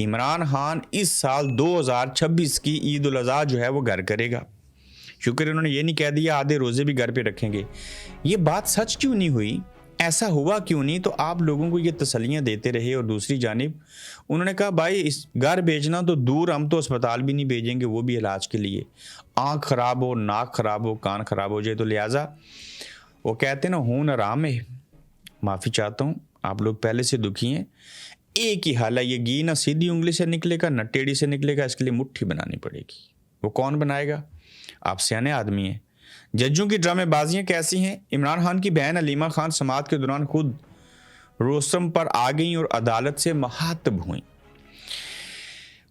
عمران خان اس سال 2026 کی عید الاضحیٰ جو ہے وہ گھر کرے گا. شکر انہوں نے یہ نہیں کہہ دیا آدھے روزے بھی گھر پہ رکھیں گے. یہ بات سچ کیوں نہیں ہوئی؟ ایسا ہوا کیوں نہیں؟ تو آپ لوگوں کو یہ تسلیاں دیتے رہے. اور دوسری جانب انہوں نے کہا بھائی اس گھر بھیجنا تو دور، ہم تو اسپتال بھی نہیں بھیجیں گے، وہ بھی علاج کے لیے. آنکھ خراب ہو، ناک خراب ہو، کان خراب ہو جائے تو لہٰذا وہ کہتے ہیں نا ہون آرام ہے. معافی چاہتا ہوں، آپ لوگ پہلے سے دکھی ہیں. ایک ہی حال ہے، یہ گھی نہ سیدھی انگلی سے نکلے گا نہ ٹیڑھی سے نکلے گا. اس کے لیے مٹھی بنانی پڑے گی. وہ کون بنائے گا؟ آپ سیانے آدمی ہیں. ججوں کی ڈرامے بازیاں کیسی ہیں؟ عمران خان کی بہن علیمہ خان سماعت کے دوران خود روستم پر آ گئیں اور عدالت سے مخاطب ہوئیں.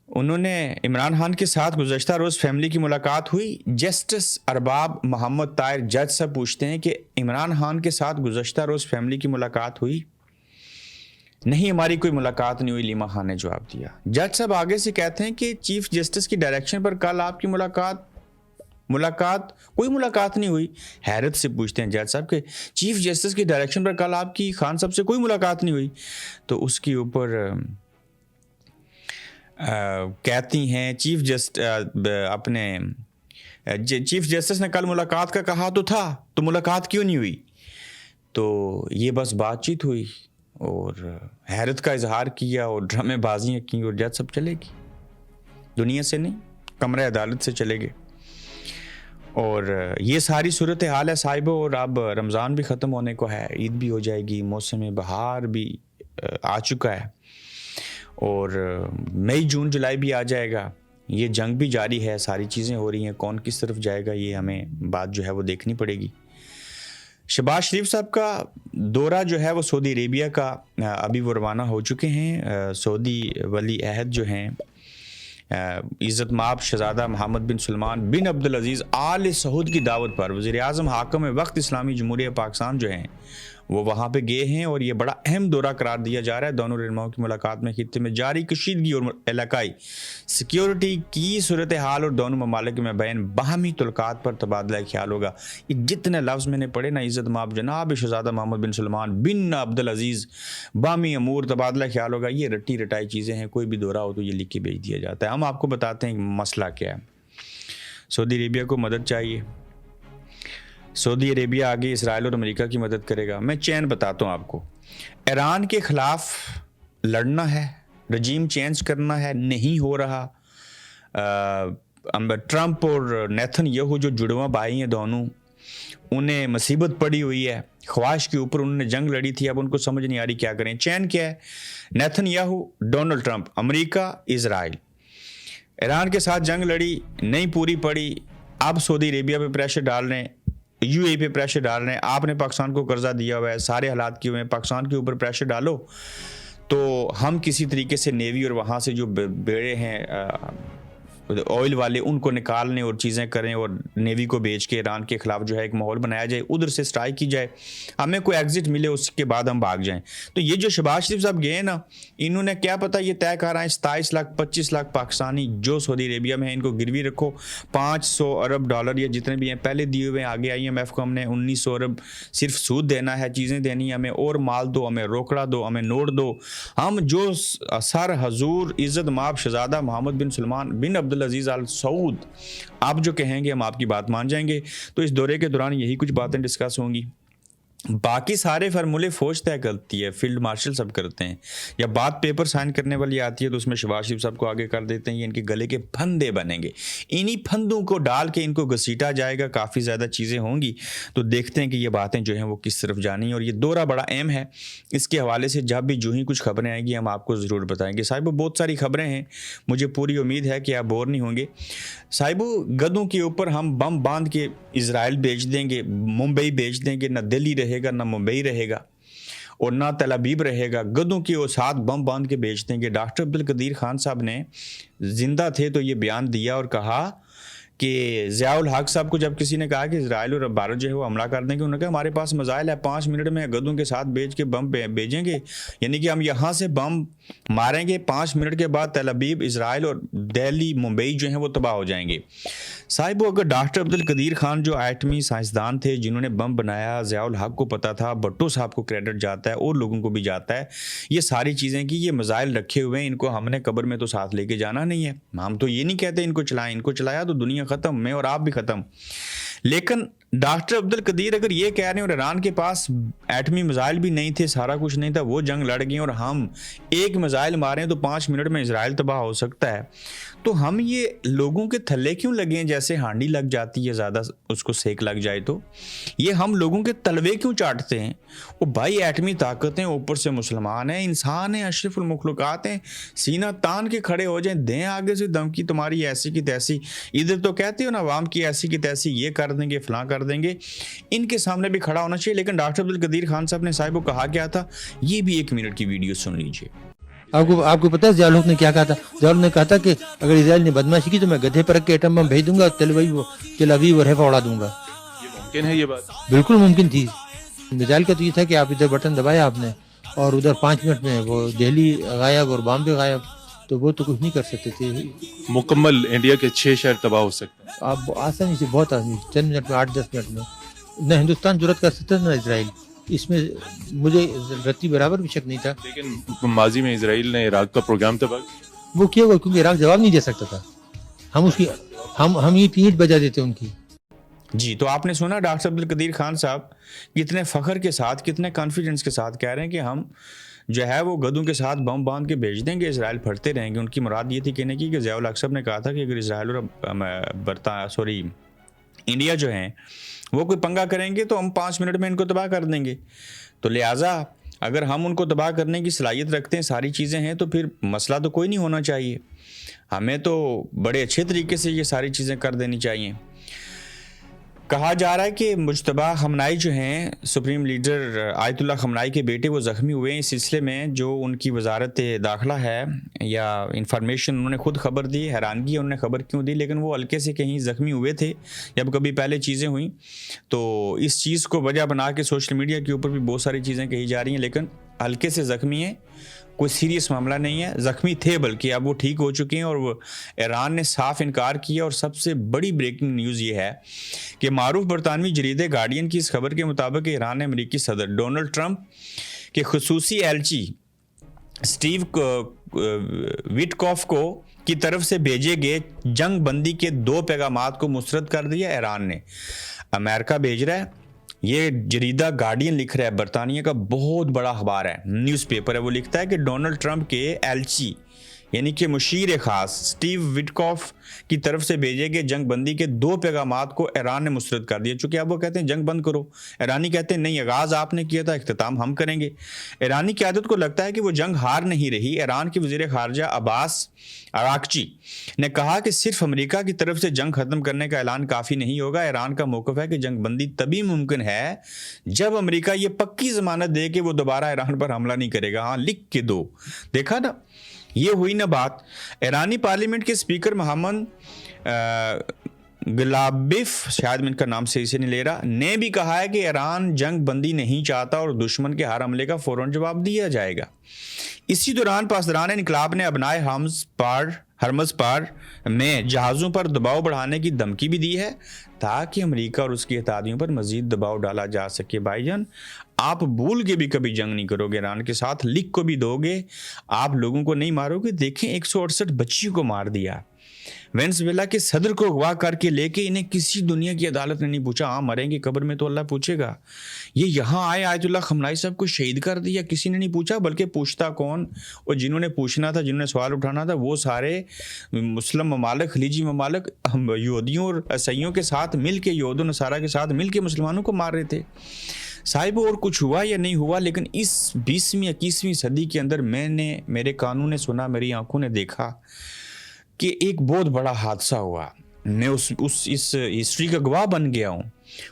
انہوں نے عمران خان کے ساتھ گزشتہ روز فیملی کی ملاقات ہوئی. جسٹس ارباب محمد طاہر جج سے پوچھتے ہیں کہ عمران خان کے ساتھ گزشتہ روز فیملی کی ملاقات ہوئی؟ نہیں، ہماری کوئی ملاقات نہیں ہوئی، علیمہ خان نے جواب دیا. جج صاحب آگے سے کہتے ہیں کہ چیف جسٹس کی ڈائریکشن پر کل آپ کی کوئی ملاقات نہیں ہوئی. حیرت سے پوچھتے ہیں جج صاحب کہ چیف جسٹس کی ڈائریکشن پر کل آپ کی خان صاحب سے کوئی ملاقات نہیں ہوئی؟ تو اس کے اوپر کہتی ہیں چیف جسٹس نے کل ملاقات کا کہا تو تھا، تو ملاقات کیوں نہیں ہوئی؟ تو یہ بس بات چیت ہوئی اور حیرت کا اظہار کیا اور ڈرامے بازیاں کی اور جج سب چلے گی. دنیا سے نہیں، کمرہ عدالت سے چلے گئے. اور یہ ساری صورتحال ہے صاحبوں. اور اب رمضان بھی ختم ہونے کو ہے، عید بھی ہو جائے گی، موسم بہار بھی آ چکا ہے اور مئی جون جولائی بھی آ جائے گا. یہ جنگ بھی جاری ہے، ساری چیزیں ہو رہی ہیں. کون کس طرف جائے گا یہ ہمیں بات جو ہے وہ دیکھنی پڑے گی. شہباز شریف صاحب کا دورہ جو ہے وہ سعودی عربیہ کا ابھی وہ روانہ ہو چکے ہیں. سعودی ولی عہد جو ہیں عزت مآب شہزادہ محمد بن سلمان بن عبدالعزیز آل سعود کی دعوت پر وزیر اعظم حاکم وقت اسلامی جمہوریہ پاکستان جو ہیں وہ وہاں پہ گئے ہیں اور یہ بڑا اہم دورہ قرار دیا جا رہا ہے. دونوں رہنماؤں کی ملاقات میں خطے میں جاری کشیدگی اور علاقائی سیکیورٹی کی صورتحال اور دونوں ممالک میں بین باہمی تعلقات پر تبادلہ خیال ہوگا. یہ جتنے لفظ میں نے پڑھے نا، عزت مآب جناب شہزادہ محمد بن سلمان بن عبدالعزیز، باہمی امور، تبادلہ خیال ہوگا. یہ رٹی رٹائی چیزیں ہیں، کوئی بھی دورہ ہو تو یہ لکھ کے بھیج دیا جاتا ہے. ہم آپ کو بتاتے ہیں مسئلہ کیا ہے. سعودی عربیہ کو مدد چاہیے. سعودی عربیہ آگے اسرائیل اور امریکہ کی مدد کرے گا. میں چین بتاتا ہوں آپ کو. ایران کے خلاف لڑنا ہے، رجیم چینج کرنا ہے، نہیں ہو رہا. ٹرمپ اور نیتن یہو جو جڑواں بھائی ہیں دونوں، انہیں مصیبت پڑی ہوئی ہے. خواہش کے اوپر انہوں نے جنگ لڑی تھی، اب ان کو سمجھ نہیں آ رہی کیا کریں. چین کیا ہے؟ نیتن یہو، ڈونلڈ ٹرمپ، امریکہ، اسرائیل. ایران کے ساتھ جنگ لڑی، نہیں پوری پڑی. اب سعودی عربیہ پہ پریشر ڈال رہے ہیں، یو اے پہ پریشر ڈال رہے ہیں. آپ نے پاکستان کو قرضہ دیا ہوا ہے، سارے حالات کیے ہوئے ہیں، پاکستان کے اوپر پریشر ڈالو تو ہم کسی طریقے سے نیوی اور وہاں سے جو بیڑے ہیں آئل والے ان کو نکالنے اور چیزیں کریں اور نیوی کو بیچ کے ایران کے خلاف جو ہے ایک ماحول بنایا جائے، ادھر سے سٹرائک کی جائے، ہمیں کوئی ایگزٹ ملے، اس کے بعد ہم بھاگ جائیں. تو یہ جو شہباز شریف صاحب گئے نا، انہوں نے کیا پتہ یہ طے کر رہا ہے 27 لاکھ 25 لاکھ پاکستانی جو سعودی عربیہ میں ہیں ان کو گروی رکھو. 500 ارب ڈالر یا جتنے بھی ہیں پہلے دیے ہوئے ہیں. آگے IMF کو ہم نے 1900 ارب صرف سود دینا ہے، چیزیں دینی ہیں ہمیں، اور مال دو، ہمیں روکڑا دو، ہمیں نوٹ دو. ہم جو سر حضور عزت مآب شہزادہ محمد بن سلمان بن عبدالعزیز آل سعود آپ جو کہیں گے ہم آپ کی بات مان جائیں گے. تو اس دورے کے دوران یہی کچھ باتیں ڈسکس ہوں گی. باقی سارے فارمولے فوج طے کرتی ہے، فیلڈ مارشل سب کرتے ہیں. یا بات پیپر سائن کرنے والی آتی ہے تو اس میں شہباز شریف صاحب کو آگے کر دیتے ہیں. یہ ان کے گلے کے پھندے بنیں گے، انہی پھندوں کو ڈال کے ان کو گھسیٹا جائے گا. کافی زیادہ چیزیں ہوں گی تو دیکھتے ہیں کہ یہ باتیں جو ہیں وہ کس طرف جانی ہیں. اور یہ دورہ بڑا اہم ہے، اس کے حوالے سے جب بھی جو ہی کچھ خبریں آئیں گی ہم آپ کو ضرور بتائیں گے. صاحبو بہت ساری خبریں ہیں، مجھے پوری امید ہے کہ آپ بور نہیں ہوں گے. صاحبو گدوں کے اوپر ہم بم باندھ کے اسرائیل بھیج دیں گے، ممبئی بھیج دیں گے، نہ دلی رہے گا، نہ ممبئی رہے گا اور نہ تل ابیب رہے گا. گدوں کے وہ ساتھ بم باندھ کے بیچ دیں گے. ڈاکٹر عبدالقدیر خان صاحب نے زندہ تھے تو یہ بیان دیا اور کہا کہ ضیاء الحق صاحب کو جب کسی نے کہا کہ اسرائیل اور بھارت جو ہے وہ حملہ کر دیں گے، انہوں نے کہا ہمارے پاس میزائل ہے، 5 منٹ میں گدوں کے ساتھ بیچ کے بم بھیجیں گے. یعنی کہ ہم یہاں سے بم ماریں گے، 5 منٹ کے بعد تل ابیب، اسرائیل اور دہلی، ممبئی جو ہیں وہ تباہ ہو جائیں گے. صاحب اگر ڈاکٹر عبد القدیر خان جو ایٹمی سائنسدان تھے جنہوں نے بم بنایا، ضیاء الحق کو پتہ تھا، بھٹو صاحب کو کریڈٹ جاتا ہے اور لوگوں کو بھی جاتا ہے، یہ ساری چیزیں کی یہ میزائل رکھے ہوئے ہیں، ان کو ہم نے قبر میں تو ساتھ لے کے جانا نہیں ہے، ہم تو یہ نہیں کہتے ان کو چلائیں، ان کو چلایا تو دنیا ختم، میں اور آپ بھی ختم۔ لیکن ڈاکٹر عبد القدیر اگر یہ کہہ رہے ہیں اور ایران کے پاس ایٹمی میزائل بھی نہیں تھے، سارا کچھ نہیں تھا، وہ جنگ لڑ گئے اور ہم ایک میزائل ماریں تو 5 منٹ میں اسرائیل تباہ ہو سکتا ہے، تو ہم یہ لوگوں کے تھلے کیوں لگے ہیں؟ جیسے ہانڈی لگ جاتی ہے زیادہ اس کو سیک لگ جائے تو یہ ہم لوگوں کے تلوے کیوں چاٹتے ہیں؟ وہ بھائی ایٹمی طاقتیں، اوپر سے مسلمان ہیں، انسان ہیں، اشرف المخلوقات ہیں، سینہ تان کے کھڑے ہو جائیں، دیں آگے سے دھمکی تمہاری ایسی کی تیسی، ادھر تو کہتے ہو نا عوام کی ایسی کی تیسی، یہ کر دیں گے فلاں کر دیں گے، ان کے سامنے بھی کھڑا ہونا چاہیے۔ لیکن ڈاکٹر عبد القدیر خان صاحب نے صاحب کو کہا کیا تھا، یہ بھی 1 منٹ کی ویڈیو سن لیجئے۔ آپ کو پتا ہے ضیاء الحق نے کیا کہا تھا؟ ضیاء الحق نے کہا تھا کہ اگر اسرائیل نے بدماشی کی تو میں گدھے پر رکھ کے ایٹم بم بھیج دوں گا، تل ابیب اور حیفا اڑا دوں گا۔ یہ ممکن ہے؟ یہ بات بالکل ممکن تھی۔ میزائل کا تو یہ تھا کہ آپ ادھر بٹن دبایا آپ نے اور ادھر 5 منٹ میں وہ دہلی غائب اور بامبے غائب، تو وہ تو کچھ نہیں کر سکتے تھے۔ مکمل انڈیا کے 6 شہر تباہ ہو سکتے ہیں۔ آپ آسانی سے، بہت آسانی، چند منٹ میں، 8-10 منٹ میں، نہ ہندوستان جرأت کر سکتا نہ اسرائیل۔ اس میں مجھے رتی برابر بھی شک نہیں تھا۔ لیکن ماضی میں اسرائیل نے عراق کا پروگرام تباہ کیا۔ وہ کیا ہوا کیونکہ عراق جواب نہیں دے سکتا تھا، ہم یہ پیٹ بجا دیتے ان کی۔ جی تو آپ نے سنا ڈاکٹر عبد القدیر خان صاحب کتنے فخر کے ساتھ، کتنے کانفیڈنس کے ساتھ کہہ رہے ہیں کہ ہم جو ہے وہ گدوں کے ساتھ بم باندھ کے بھیج دیں گے، اسرائیل پھٹتے رہیں گے۔ ان کی مراد یہ تھی کہنے کی کہ ضیاء الحق صاحب نے کہا تھا کہ اگر اسرائیل اور انڈیا جو ہیں وہ کوئی پنگا کریں گے تو ہم 5 منٹ میں ان کو تباہ کر دیں گے، تو لہٰذا اگر ہم ان کو تباہ کرنے کی صلاحیت رکھتے ہیں، ساری چیزیں ہیں، تو پھر مسئلہ تو کوئی نہیں ہونا چاہیے، ہمیں تو بڑے اچھے طریقے سے یہ ساری چیزیں کر دینی چاہیے۔ کہا جا رہا ہے کہ مجتبیٰ خامنائی جو ہیں سپریم لیڈر آیت اللہ خامنائی کے بیٹے، وہ زخمی ہوئے ہیں۔ اس سلسلے میں جو ان کی وزارت داخلہ ہے یا انفارمیشن انہوں نے خود خبر دی، حیرانگی ہے انہوں نے خبر کیوں دی، لیکن وہ ہلکے سے کہیں زخمی ہوئے تھے جب کبھی پہلے چیزیں ہوئیں، تو اس چیز کو وجہ بنا کے سوشل میڈیا کے اوپر بھی بہت ساری چیزیں کہی جا رہی ہیں، لیکن ہلکے سے زخمی ہیں، کوئی سیریس معاملہ نہیں ہے، زخمی تھے بلکہ اب وہ ٹھیک ہو چکے ہیں۔ اور وہ ایران نے صاف انکار کیا، اور سب سے بڑی بریکنگ نیوز یہ ہے کہ معروف برطانوی جریدے گارڈین کی اس خبر کے مطابق ایران نے امریکی صدر ڈونلڈ ٹرمپ کے خصوصی ایلچی سٹیو وٹکوف کو کی طرف سے بھیجے گئے جنگ بندی کے 2 پیغامات کو مسترد کر دیا۔ ایران نے امریکہ بھیج رہا ہے، یہ جریدہ گارڈین لکھ رہا ہے، برطانیہ کا بہت بڑا اخبار ہے، نیوز پیپر ہے، وہ لکھتا ہے کہ ڈونلڈ ٹرمپ کے ایلچی یعنی کہ مشیر خاص سٹیو وٹکوف کی طرف سے بھیجے گئے جنگ بندی کے 2 پیغامات کو ایران نے مسترد کر دیا، چونکہ اب وہ کہتے ہیں جنگ بند کرو، ایرانی کہتے ہیں نہیں، آغاز آپ نے کیا تھا، اختتام ہم کریں گے۔ ایرانی قیادت کو لگتا ہے کہ وہ جنگ ہار نہیں رہی۔ ایران کے وزیر خارجہ عباس اراغچی نے کہا کہ صرف امریکہ کی طرف سے جنگ ختم کرنے کا اعلان کافی نہیں ہوگا، ایران کا موقف ہے کہ جنگ بندی تبھی ممکن ہے جب امریکہ یہ پکی ضمانت دے کہ وہ دوبارہ ایران پر حملہ نہیں کرے گا۔ ہاں لکھ کے دو، دیکھا نا، یہ ہوئی نا بات۔ ایرانی پارلیمنٹ کے اسپیکر محمد گلابیف، شاید میں ان کا نام صحیح سے نہیں لے رہا، نے بھی کہا ہے کہ ایران جنگ بندی نہیں چاہتا اور دشمن کے ہر حملے کا فوراً جواب دیا جائے گا۔ اسی دوران پاسداران انقلاب نے ابنائے ہرمز پار میں جہازوں پر دباؤ بڑھانے کی دھمکی بھی دی ہے تاکہ امریکہ اور اس کی اتحادیوں پر مزید دباؤ ڈالا جا سکے۔ بھائی جان، آپ بھول کے بھی کبھی جنگ نہیں کرو گے ایران کے ساتھ، لکھ کو بھی دو گے، آپ لوگوں کو نہیں مارو گے۔ دیکھیں 168 بچیوں کو مار دیا، وینزویلا کے صدر کو اغوا کر کے لے کے، انہیں کسی دنیا کی عدالت نے نہیں پوچھا۔ ہاں مریں گے قبر میں تو اللہ پوچھے گا۔ یہ یہاں آئے آیت اللہ خامنائی صاحب کو شہید کر دیا، کسی نے نہیں پوچھا، بلکہ پوچھتا کون؟ اور جنہوں نے پوچھنا تھا، جنہوں نے سوال اٹھانا تھا، وہ سارے مسلم ممالک، خلیجی ممالک یہودیوں اور عیسائیوں کے ساتھ مل کے، یہود و نصارہ کے ساتھ مل کے مسلمانوں کو مار رہے تھے۔ صاحب اور کچھ ہوا یا نہیں ہوا، لیکن اس 20ویں 21ویں صدی کے اندر میرے کانوں نے سنا، میری آنکھوں نے دیکھا کہ ایک بہت بڑا حادثہ ہوا۔ میں اس ہسٹری کا گواہ بن گیا ہوں۔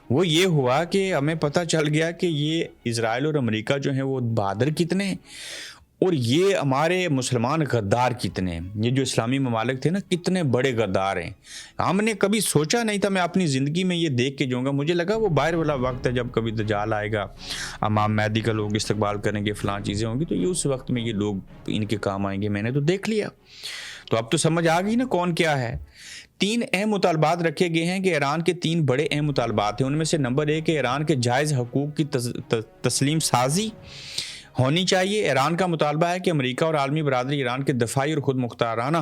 وہ یہ ہوا کہ ہمیں پتہ چل گیا کہ یہ اسرائیل اور امریکہ جو ہیں وہ بہادر کتنے ہیں، اور یہ ہمارے مسلمان غدار کتنے ہیں، یہ جو اسلامی ممالک تھے نا کتنے بڑے غدار ہیں. ہم نے کبھی سوچا نہیں تھا، میں اپنی زندگی میں یہ دیکھ کے جاؤں گا، مجھے لگا وہ باہر والا وقت ہے جب کبھی دجال آئے گا، امام مہدی کا لوگ استقبال کریں گے، فلاں چیزیں ہوں گی، تو یہ اس وقت میں یہ لوگ ان کے کام آئیں گے. میں نے تو دیکھ لیا، تو اب تو سمجھ آ گئی نا کون کیا ہے. 3 اہم مطالبات رکھے گئے ہیں کہ ایران کے 3 بڑے اہم مطالبات ہیں. ان میں سے نمبر 1 ہے ایران کے جائز حقوق کی تسلیم سازی ہونی چاہیے. ایران کا مطالبہ ہے کہ امریکہ اور عالمی برادری ایران کے دفاعی اور خود مختارانہ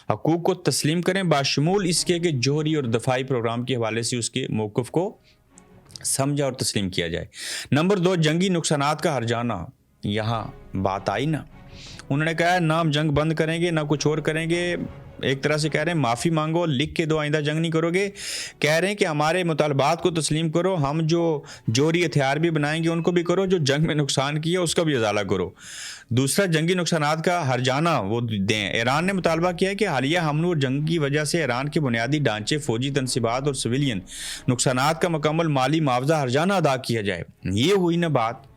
حقوق کو تسلیم کریں، باشمول اس کے کہ جوہری اور دفاعی پروگرام کے حوالے سے اس کے موقف کو سمجھا اور تسلیم کیا جائے. نمبر 2 جنگی نقصانات کا ہرجانہ. یہاں بات آئی نا، انہوں نے کہا نہ ہم جنگ بند کریں گے نہ کچھ اور کریں گے. ایک طرح سے کہہ رہے ہیں معافی مانگو، لکھ کے دو، آئندہ جنگ نہیں کرو گے. کہہ رہے ہیں کہ ہمارے مطالبات کو تسلیم کرو، ہم جو جوہری ہتھیار بھی بنائیں گے ان کو بھی کرو، جو جنگ میں نقصان کیا اس کا بھی ازالہ کرو. دوسرا جنگی نقصانات کا ہرجانہ وہ دیں. ایران نے مطالبہ کیا ہے کہ حالیہ حملوں اور جنگ کی وجہ سے ایران کے بنیادی ڈھانچے، فوجی تنصیبات اور سویلین نقصانات کا مکمل مالی معاوضہ ہرجانہ ادا کیا جائے. یہ ہوئی نا بات.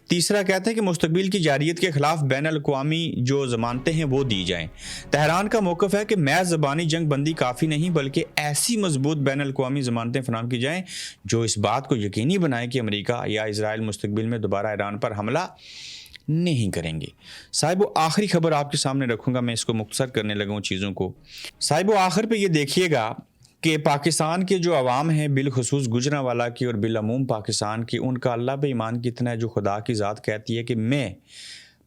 تیسرا کہتے ہیں کہ مستقبل کی جارحیت کے خلاف بین الاقوامی جو ضمانتیں ہیں وہ دی جائیں. تہران کا موقف ہے کہ محض زبانی جنگ بندی کافی نہیں، بلکہ ایسی مضبوط بین الاقوامی ضمانتیں فراہم کی جائیں جو اس بات کو یقینی بنائیں کہ امریکہ یا اسرائیل مستقبل میں دوبارہ ایران پر حملہ نہیں کریں گے. صاحب وہ آخری خبر آپ کے سامنے رکھوں گا، میں اس کو مختصر کرنے لگا ہوں چیزوں کو. صاحب وہ آخر پہ یہ دیکھیے گا کہ پاکستان کے جو عوام ہیں، بالخصوص گجرانوالہ کی اور بالعموم پاکستان کی، ان کا اللہ پہ ایمان کتنا ہے جو خدا کی ذات کہتی ہے کہ میں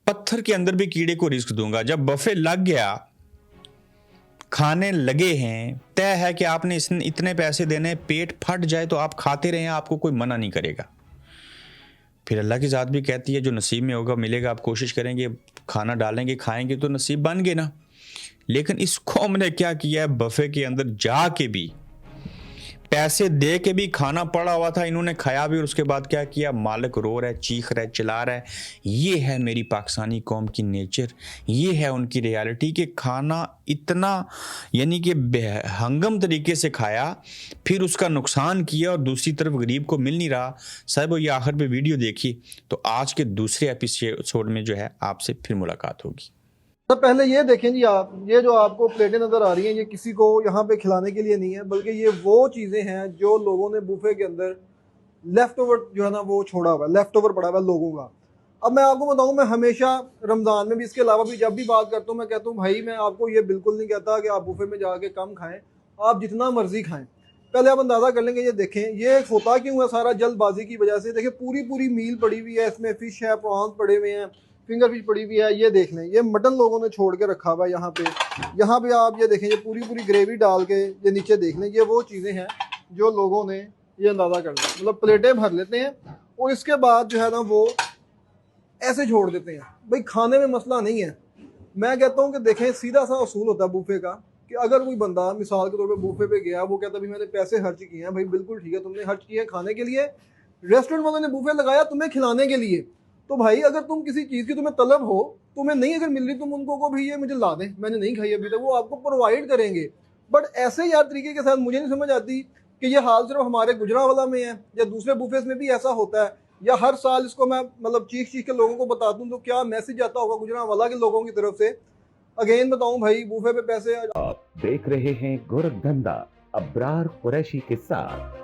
پتھر کے اندر بھی کیڑے کو رزق دوں گا. جب بفے لگ گیا، کھانے لگے ہیں، طے ہے کہ آپ نے اتنے پیسے دینے، پیٹ پھٹ جائے تو آپ کھاتے رہیں، آپ کو کوئی منع نہیں کرے گا. پھر اللہ کی ذات بھی کہتی ہے جو نصیب میں ہوگا ملے گا. آپ کوشش کریں گے، کھانا ڈالیں گے، کھائیں گے تو نصیب بن گے نا. لیکن اس قوم نے کیا کیا ہے، بفے کے اندر جا کے بھی پیسے دے کے بھی کھانا پڑا ہوا تھا، انہوں نے کھایا بھی، اور اس کے بعد کیا کیا، مالک رو رہا ہے، چیخ رہا ہے، چلا رہا ہے. یہ ہے میری پاکستانی قوم کی نیچر، یہ ہے ان کی ریالٹی کہ کھانا اتنا یعنی کہ بے ہنگم طریقے سے کھایا، پھر اس کا نقصان کیا، اور دوسری طرف غریب کو مل نہیں رہا. صاحب یہ آخر پہ ویڈیو دیکھی تو آج کے دوسرے ایپیسوڈ میں جو ہے آپ سے پھر ملاقات ہوگی. سب پہلے یہ دیکھیں جی، آپ یہ جو آپ کو پلیٹیں نظر آ رہی ہیں، یہ کسی کو یہاں پہ کھلانے کے لیے نہیں ہے، بلکہ یہ وہ چیزیں ہیں جو لوگوں نے بوفے کے اندر لیفٹ اوور جو ہے نا وہ چھوڑا ہوا ہے، لیفٹ اوور پڑا ہوا ہے لوگوں کا. اب میں آپ کو بتاؤں، میں ہمیشہ رمضان میں بھی، اس کے علاوہ بھی جب بھی بات کرتا ہوں، میں کہتا ہوں بھائی میں آپ کو یہ بالکل نہیں کہتا کہ آپ بوفے میں جا کے کم کھائیں، آپ جتنا مرضی کھائیں. پہلے آپ اندازہ کر لیں گے. یہ دیکھیں یہ ہوتا کیوں ہے، سارا جلد بازی کی وجہ سے. دیکھیں پوری میل پڑی ہوئی ہے، اس میں فش ہے، پرانس پڑے ہوئے ہیں، فنگر فش پڑی ہوئی ہے. یہ دیکھ لیں، یہ مٹن لوگوں نے چھوڑ کے رکھا ہوا ہے یہاں پہ آپ یہ دیکھیں، یہ پوری گریوی ڈال کے یہ نیچے دیکھ لیں. یہ وہ چیزیں ہیں جو لوگوں نے یہ اندازہ کر لیا، مطلب پلیٹیں بھر لیتے ہیں اور اس کے بعد جو ہے نا وہ ایسے چھوڑ دیتے ہیں. بھائی کھانے میں مسئلہ نہیں ہے. میں کہتا ہوں کہ دیکھیں سیدھا سا اصول ہوتا ہے بوفے کا کہ اگر کوئی بندہ مثال کے طور پہ بوفے پہ گیا، وہ کہتا ہے میں نے پیسے خرچ کیے ہیں. بھائی بالکل ٹھیک ہے، تم نے خرچ کیے کھانے کے لیے، ریسٹورینٹ والوں نے بوفے لگایا تمہیں کھلانے کے لیے. تو بھائی اگر تم کسی چیز کی تمہیں طلب ہو، تمہیں نہیں اگر مل رہی، تم ان کو بھی یہ مجھے لا دیں، میں نے نہیں کھائی ابھی تک، وہ آپ کو پرووائڈ کریں گے. بٹ ایسے یار طریقے کے ساتھ مجھے نہیں سمجھ آتی کہ یہ حال صرف ہمارے گجرانوالہ میں ہے یا دوسرے بوفیز میں بھی ایسا ہوتا ہے، یا ہر سال اس کو میں مطلب چیخ کے لوگوں کو بتا دوں تو کیا میسج آتا ہوگا گجرانوالہ کے لوگوں کی طرف سے. اگین بتاؤں بھائی بوفے پہ پیسے. آپ دیکھ رہے ہیں گورکھ دھندا ابرار قریشی کے ساتھ.